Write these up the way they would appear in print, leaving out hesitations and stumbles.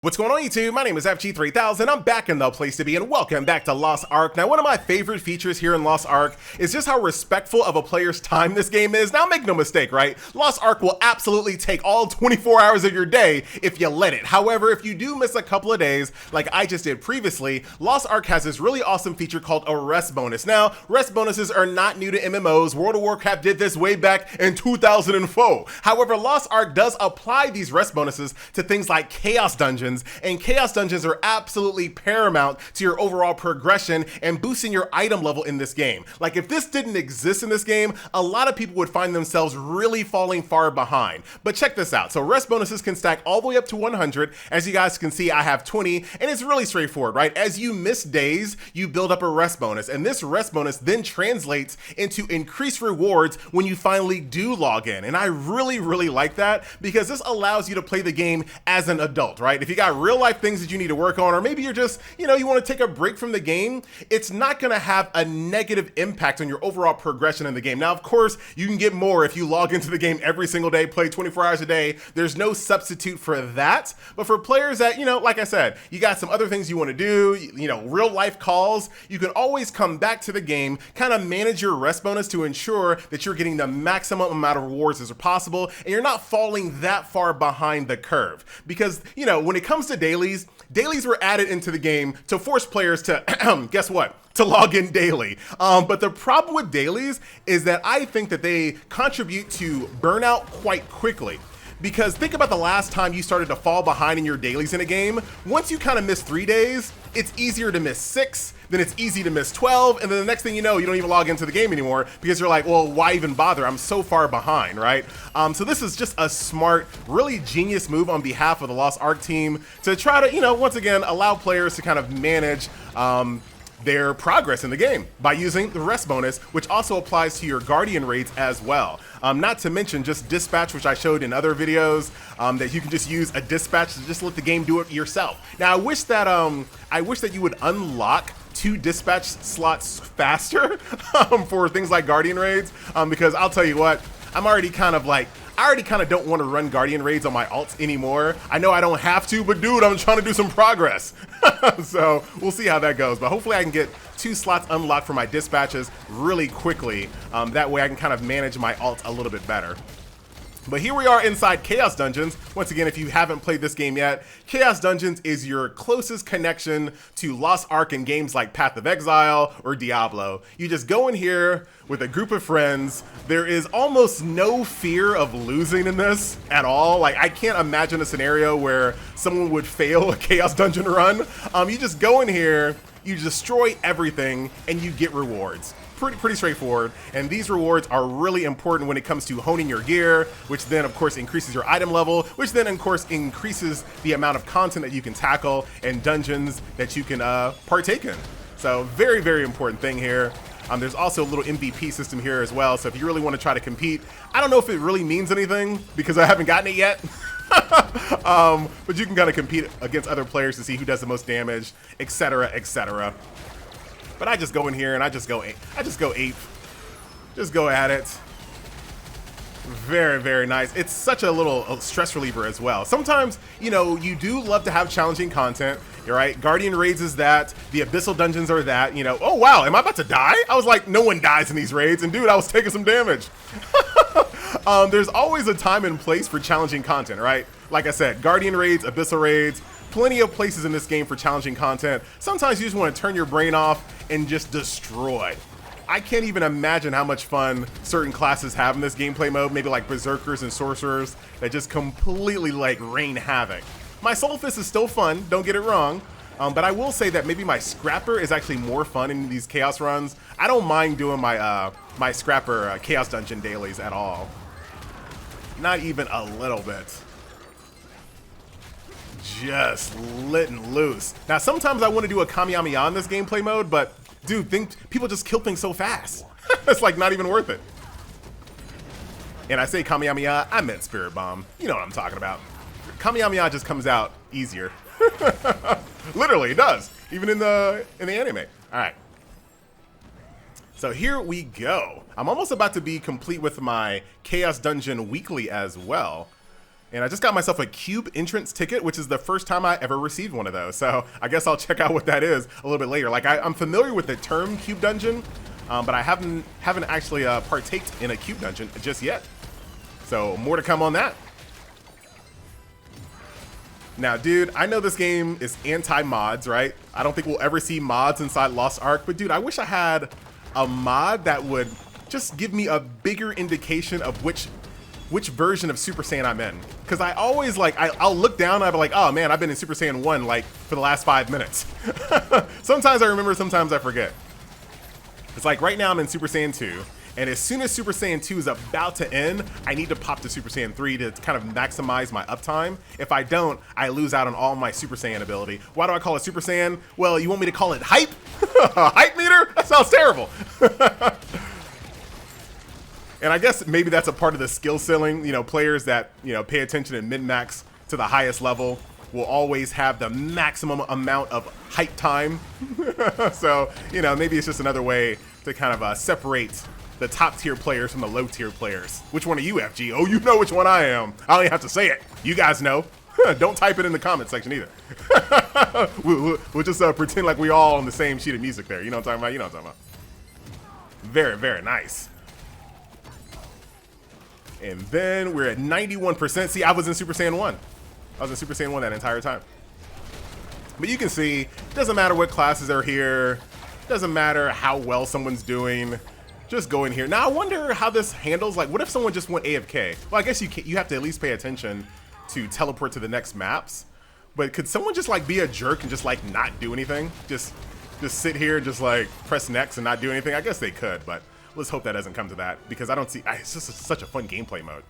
What's going on YouTube? My name is FG3000, I'm back in the place to be and welcome back to Lost Ark. Now one of my favorite features here in Lost Ark is just how respectful of a player's time this game is. Now make no mistake, right? Lost Ark will absolutely take all 24 hours of your day if you let it. However, if you do miss a couple of days, like I just did previously, Lost Ark has this really awesome feature called a rest bonus. Now, rest bonuses are not new to MMOs. World of Warcraft did this way back in 2004. However, Lost Ark does apply these rest bonuses to things like Chaos Dungeons, and Chaos Dungeons are absolutely paramount to your overall progression and boosting your item level in this game. Like if this didn't exist in this game, a lot of people would find themselves really falling far behind. But check this out. So rest bonuses can stack all the way up to 100. As you guys can see, I have 20, and it's really straightforward, right? As you miss days, you build up a rest bonus, and this rest bonus then translates into increased rewards when you finally do log in. And I really like that because this allows you to play the game as an adult, right? If you got real life things that you need to work on, or maybe you're just, you want to take a break from the game, it's not going to have a negative impact on your overall progression in the game. Now, of course, you can get more if you log into the game every single day, play 24 hours a day. There's no substitute for that. But for players that, like I said, you got some other things you want to do, real life calls, you can always come back to the game, kind of manage your rest bonus to ensure that you're getting the maximum amount of rewards as possible, and you're not falling that far behind the curve. Because, when it comes to dailies were added into the game to force players to, guess what? To log in daily. But the problem with dailies is that I think that they contribute to burnout quite quickly. Because think about the last time you started to fall behind in your dailies in a game. Once you kind of miss 3 days, it's easier to miss 6, then it's easy to miss 12, and then the next thing you know, you don't even log into the game anymore because you're like, well, why even bother? I'm so far behind, right? So this is just a smart, really genius move on behalf of the Lost Ark team to try to, once again, allow players to kind of manage their progress in the game by using the rest bonus, which also applies to your Guardian raids as well. Not to mention just dispatch, which I showed in other videos, that you can just use a dispatch to just let the game do it yourself. Now, I wish that you would unlock 2 dispatch slots faster for things like Guardian raids, because I'll tell you what, I already kind of don't want to run Guardian raids on my alts anymore. I know I don't have to, but dude, I'm trying to do some progress. So we'll see how that goes. But hopefully I can get 2 slots unlocked for my dispatches really quickly. That way I can kind of manage my alts a little bit better. But here we are inside Chaos Dungeons. Once again, if you haven't played this game yet, Chaos Dungeons is your closest connection to Lost Ark in games like Path of Exile or Diablo. You just go in here with a group of friends. There is almost no fear of losing in this at all. Like, I can't imagine a scenario where someone would fail a Chaos Dungeon run. You just go in here, you destroy everything, and you get rewards. Pretty straightforward, and these rewards are really important when it comes to honing your gear, which then of course increases your item level, which then of course increases the amount of content that you can tackle and dungeons that you can partake in. So very important thing here. There's also a little MVP system here as well, so if you really want to try to compete, I don't know if it really means anything because I haven't gotten it yet. But you can kind of compete against other players to see who does the most damage, etc. But I just go in here and I just go ape. Just go at it. Very nice. It's such a little stress reliever as well. Sometimes, you do love to have challenging content. You're right. Guardian raids is that. The abyssal dungeons are that. Oh wow, am I about to die? I was like, no one dies in these raids, and dude, I was taking some damage. There's always a time and place for challenging content, right? Like I said, Guardian raids, abyssal raids. Plenty of places in this game for challenging content. Sometimes you just want to turn your brain off and just destroy. I can't even imagine how much fun certain classes have in this gameplay mode, maybe like berserkers and sorcerers that just completely like rain havoc. My soul fist is still fun, don't get it wrong, but I will say that maybe my scrapper is actually more fun in these chaos runs. I don't mind doing my my scrapper chaos dungeon dailies at all. Not even a little bit. Just letting loose. Now, sometimes I want to do a Kamehameha in this gameplay mode, but dude, people just kill things so fast. It's like not even worth it. And I say Kamehameha, I meant Spirit Bomb. You know what I'm talking about. Kamehameha just comes out easier. Literally, it does. Even in the anime. All right. So here we go. I'm almost about to be complete with my Chaos Dungeon weekly as well. And I just got myself a cube entrance ticket, which is the first time I ever received one of those. So I guess I'll check out what that is a little bit later. Like I'm familiar with the term cube dungeon, but I haven't actually partaked in a cube dungeon just yet. So more to come on that. Now, dude, I know this game is anti-mods, right? I don't think we'll ever see mods inside Lost Ark, but dude, I wish I had a mod that would just give me a bigger indication of which version of Super Saiyan I'm in. Because I always I'll look down and I'll be like, oh man, I've been in Super Saiyan 1 like for the last 5 minutes. Sometimes I remember, sometimes I forget. It's like right now I'm in Super Saiyan 2. And as soon as Super Saiyan 2 is about to end, I need to pop to Super Saiyan 3 to kind of maximize my uptime. If I don't, I lose out on all my Super Saiyan ability. Why do I call it Super Saiyan? Well, you want me to call it hype? Hype meter? That sounds terrible. And I guess maybe that's a part of the skill ceiling. You know, players that, you know, pay attention and min-max to the highest level will always have the maximum amount of hype time. So, you know, maybe it's just another way to kind of separate the top tier players from the low tier players. Which one are you, FG? Oh, you know which one I am. I don't even have to say it. You guys know. Don't type it in the comment section either. We'll just pretend like we all on the same sheet of music there. You know what I'm talking about? You know what I'm talking about. Very, very nice. And then we're at 91%. See, I was in Super Saiyan 1. I was in Super Saiyan 1 that entire time. But you can see, it doesn't matter what classes are here. Doesn't matter how well someone's doing. Just go in here. Now, I wonder how this handles, like, what if someone just went AFK? Well, I guess you have to at least pay attention to teleport to the next maps. But could someone just, like, be a jerk and just, like, not do anything? Just sit here and just, like, press next and not do anything? I guess they could, but let's hope that doesn't come to that, because I don't see, it's just such a fun gameplay mode.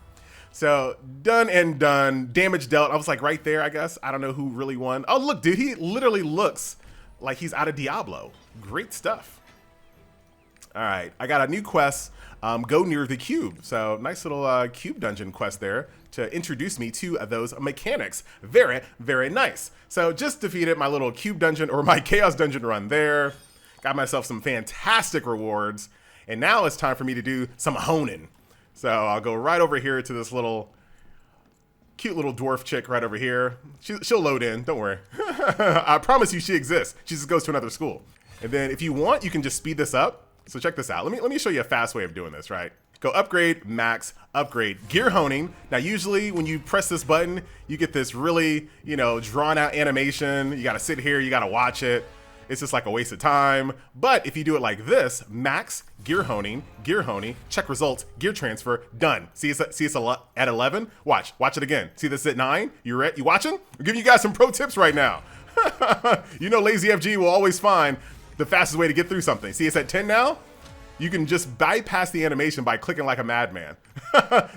So, done and done. Damage dealt. I was, like, right there, I guess. I don't know who really won. Oh, look, dude, he literally looks like he's out of Diablo. Great stuff. All right, I got a new quest, go near the cube. So nice little cube dungeon quest there to introduce me to those mechanics. Very, very nice. So just defeated my little cube dungeon, or my chaos dungeon run there. Got myself some fantastic rewards. And now it's time for me to do some honing. So I'll go right over here to this little cute little dwarf chick right over here. She'll load in, don't worry. I promise you she exists. She just goes to another school. And then if you want, you can just speed this up. So check this out. Let me show you a fast way of doing this, right? Go upgrade, max, upgrade, gear honing. Now, usually when you press this button, you get this really, you know, drawn out animation. You got to sit here, you got to watch it. It's just like a waste of time. But if you do it like this, max, gear honing, check results, gear transfer, done. See it's at 11? Watch it again. See this at 9? You watching? I'm giving you guys some pro tips right now. You know, Lazy FG will always find the fastest way to get through something. See, it's at 10 now. You can just bypass the animation by clicking like a madman.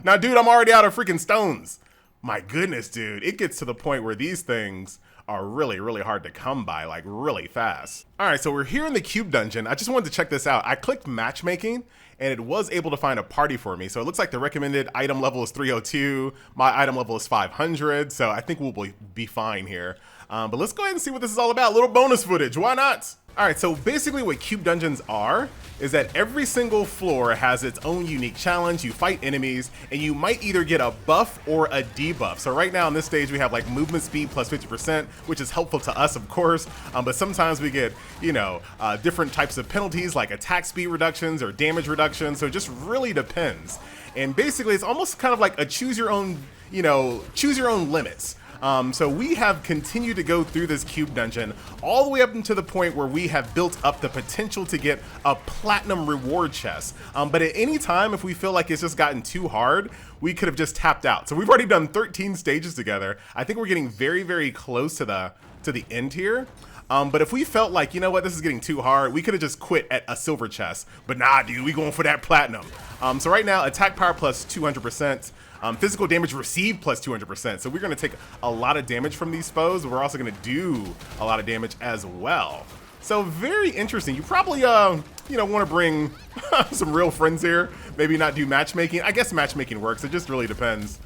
Now, dude, I'm already out of freaking stones. My goodness, dude. It gets to the point where these things are really, really hard to come by, like really fast. All right, so we're here in the cube dungeon. I just wanted to check this out. I clicked matchmaking and it was able to find a party for me. So it looks like the recommended item level is 302. My item level is 500. So I think we'll be fine here. But let's go ahead and see what this is all about. A little bonus footage, why not? All right, so basically what cube dungeons are is that every single floor has its own unique challenge. You fight enemies and you might either get a buff or a debuff. So right now on this stage, we have like movement speed plus 50%, which is helpful to us, of course. But sometimes we get, you know, different types of penalties like attack speed reductions or damage reductions. So it just really depends. And basically it's almost kind of like a choose your own, you know, choose your own limits. So we have continued to go through this cube dungeon all the way up into the point where we have built up the potential to get a platinum reward chest. But at any time, if we feel like it's just gotten too hard, we could have just tapped out. So we've already done 13 stages together. I think we're getting very, very close to the end here. But if we felt like, you know what, this is getting too hard, we could have just quit at a silver chest. But nah, dude, we going for that platinum. So right now, attack power plus 200%. Physical damage received plus 200%. So we're going to take a lot of damage from these foes. We're also going to do a lot of damage as well. So very interesting. You probably, you know, want to bring some real friends here. Maybe not do matchmaking. I guess matchmaking works. It just really depends.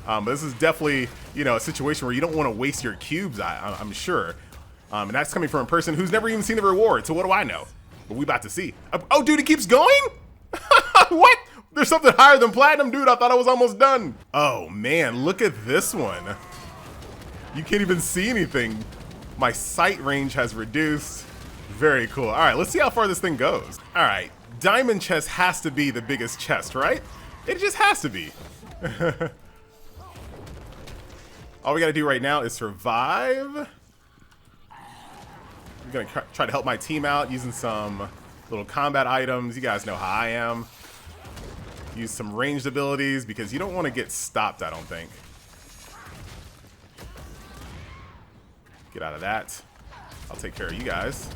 But this is definitely, you know, a situation where you don't want to waste your cubes, I'm sure. And that's coming from a person who's never even seen the reward. So what do I know? But we about to see. Oh, dude, it keeps going? What? There's something higher than platinum, dude. I thought I was almost done. Oh man, look at this one. You can't even see anything. My sight range has reduced. Very cool. All right, let's see how far this thing goes. All right, diamond chest has to be the biggest chest, right? It just has to be. All we gotta do right now is survive. I'm gonna try to help my team out using some little combat items. You guys know how I am. Use some ranged abilities because you don't want to get stopped, I don't think. Get out of that. I'll take care of you guys.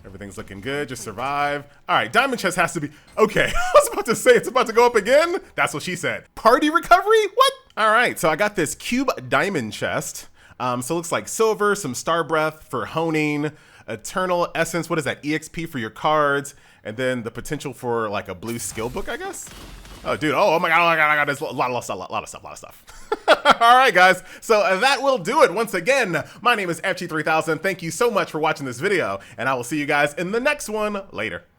Everything's looking good. Just survive. All right, diamond chest has to be... Okay, I was about to say it's about to go up again. That's what she said. Party recovery? What? All right, so I got this cube diamond chest. So it looks like silver, some star breath for honing, eternal essence. What is that? EXP for your cards. And then the potential for like a blue skill book, I guess. Oh, dude. Oh my God. There's a lot of stuff. All right, guys. So that will do it. Once again, my name is FG3000. Thank you so much for watching this video, and I will see you guys in the next one later.